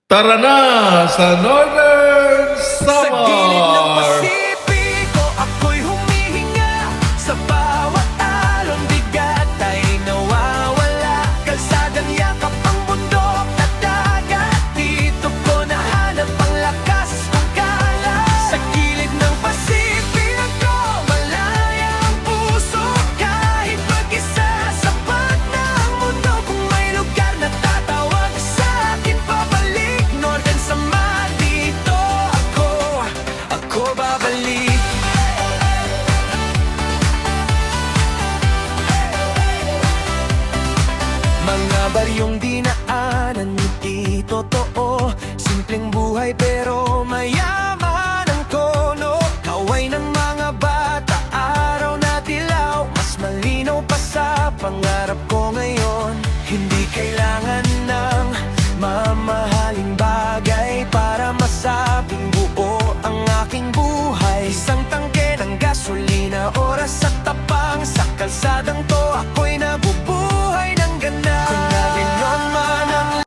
Tara na sa Northern Sa gilid ng Samar! Pasipiko, ako'y humihinga. Sa bawat alon, bigat ay nawawala. Kalsadang yakap ang bundok at dagat. Dito ko nahanap ang lakas kong kala. Sa gilid ng Pasipiko, malaya ang puso. Kahit mag-isa, sapat na ang mundo. Kung may lugar na tatawag sa akin, pabalik. Northern Samar, dito ako babalik. Mga baryong dinaanan, hindi totoo. Simpleng buhay pero mayaman ang tono. Kaway ng mga bata, araw na dilaw. Mas malinaw pa sa pangarap ko ngayon. Hindi kailangan